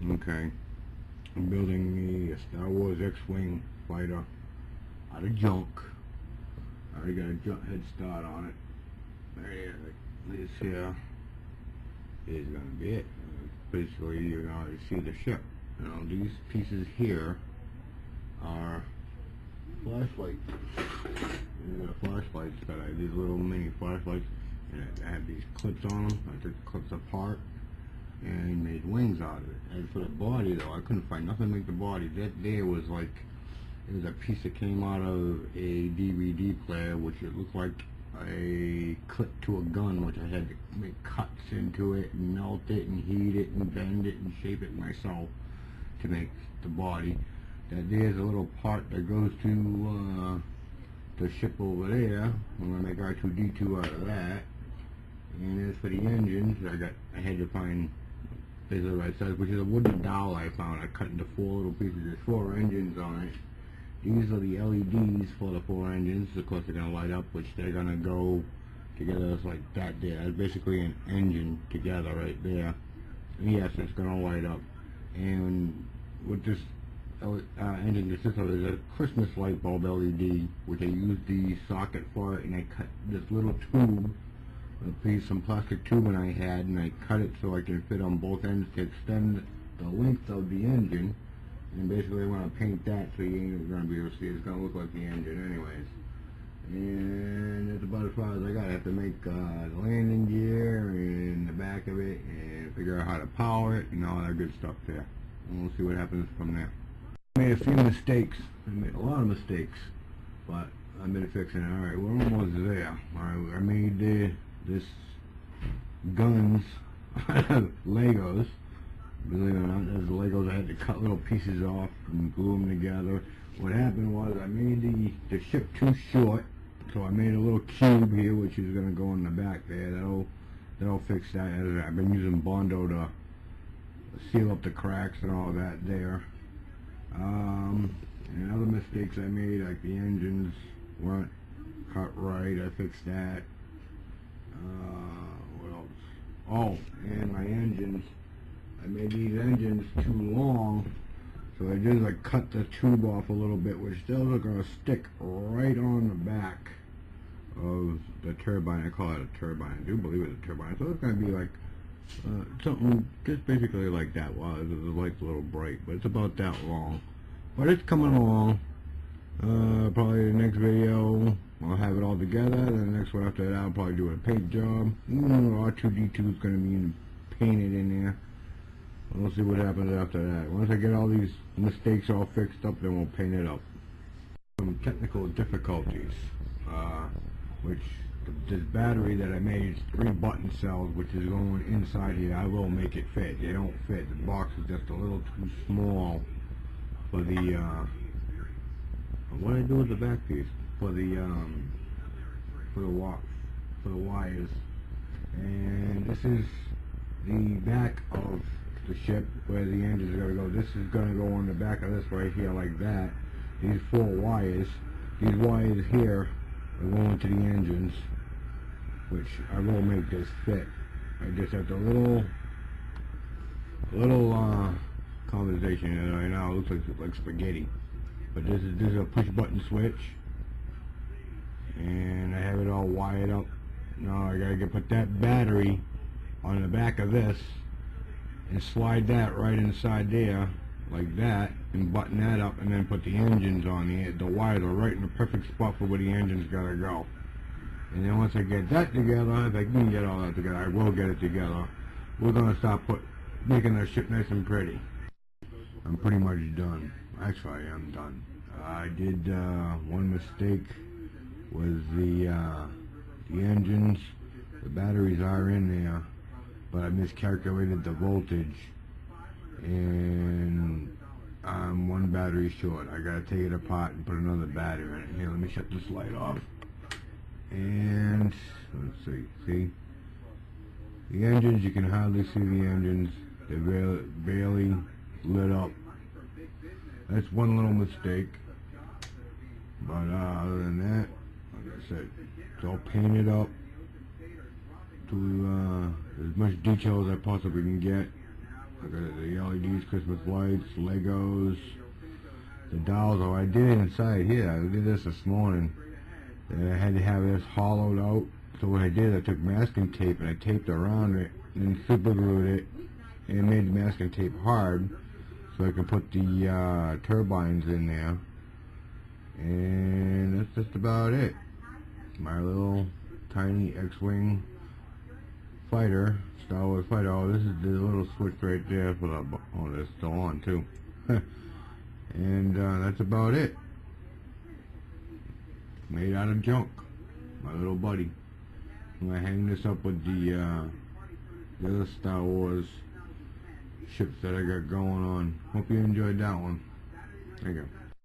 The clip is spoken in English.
Okay, I'm building me a Star Wars X-Wing fighter out of junk. I already got a junk head start on it. There, this here is going to be it. Basically, you're going to see the ship. You know, these pieces here are flashlights. These are flashlights that these little mini flashlights, and I have these clips on them. I took the clips apart and made wings out of it. As for the body, though, I couldn't find nothing to make the body. That there was like, it was a piece that came out of a DVD player, which it looked like a clip to a gun, which I had to make cuts into it and melt it and heat it and bend it and shape it myself to make the body. That there's a little part that goes to the ship over there. I'm gonna make R2-D2 out of that. And as for the engines, I had to find basically what it says, which is a wooden dowel I found. I cut into 4 little pieces. There's 4 engines on it. These are the LEDs for the 4 engines. Of course, they're gonna light up, which they're gonna go together. It's like that there. It's basically an engine together right there. And yes, it's gonna light up. And with this engine consists of is a Christmas light bulb LED, which I used the socket for it, and I cut this little tube, some plastic tubing I had, and I cut it so I can fit on both ends to extend the length of the engine. And basically I want to paint that so you ain't going to be able to see it. It's going to look like the engine anyways. And that's about as far as I got. I have to make the landing gear and the back of it and figure out how to power it and all that good stuff there. And we'll see what happens from there. I made a few mistakes. I made a lot of mistakes, but I've been fixing it. Alright, we're almost there. Alright, I made this guns out of Legos. Believe it or not, there's Legos. I had to cut little pieces off and glue them together. What happened was I made the ship too short, so I made a little cube here, which is going to go in the back there. That'll fix that. I've been using Bondo to seal up the cracks and all that there. And other mistakes I made, like the engines weren't cut right. I fixed that. What else? Oh, and my engines. I made these engines too long, so I did like cut the tube off a little bit, which still is going to stick right on the back of the turbine. I call it a turbine. I do believe it's a turbine. So it's going to be like something just basically like that. Wow, the light's a little bright, but it's about that long. But it's coming along. Probably the next video I'll have it all together. Then the next one after that I'll probably do a paint job. R2-D2 is going to be painted in there. We'll see what happens after that. Once I get all these mistakes all fixed up, then we'll paint it up. Some technical difficulties, which this battery that I made is 3 button cells, which is going inside here. I will make it fit. They don't fit. The box is just a little too small for the, what do I do with the back piece? For the wires. And this is the back of the ship where the engines are going to go. This is going to go on the back of this right here like that. These 4 wires. These wires here are going to the engines, which I will make this fit. I just have a little conversation right now. It looks like spaghetti. But this is a push button switch. And I have it all wired up. Now I gotta put that battery on the back of this and slide that right inside there like that and button that up, and then put the engines on. The wires are right in the perfect spot for where the engine's gotta go. And then once I get that together, if I can get all that together, I will get it together. We're gonna start making our ship nice and pretty. I'm pretty much done. Actually, I am done. I did one mistake was the engines. The batteries are in there, but I miscalculated the voltage, and I'm 1 battery short. I gotta take it apart and put another battery in it. Here, let me shut this light off. And let's see, the engines, you can hardly see the engines. They're barely lit up. That's one little mistake. But other than that, like I said, it's all painted up to as much detail as I possibly can get. Look at the LEDs, Christmas lights, Legos, the dolls. Oh, I did it inside here. I did this morning. And I had to have this hollowed out. So what I did, I took masking tape and I taped around it and super glued it and made the masking tape hard so I can put the turbines in there. And that's just about it. My little tiny X-Wing fighter, Star Wars fighter. Oh, this is the little switch right there for the, oh, that's still on too. And that's about it. Made out of junk. My little buddy. I'm gonna hang this up with the other Star Wars ships that I got going on. Hope you enjoyed that one. There you go.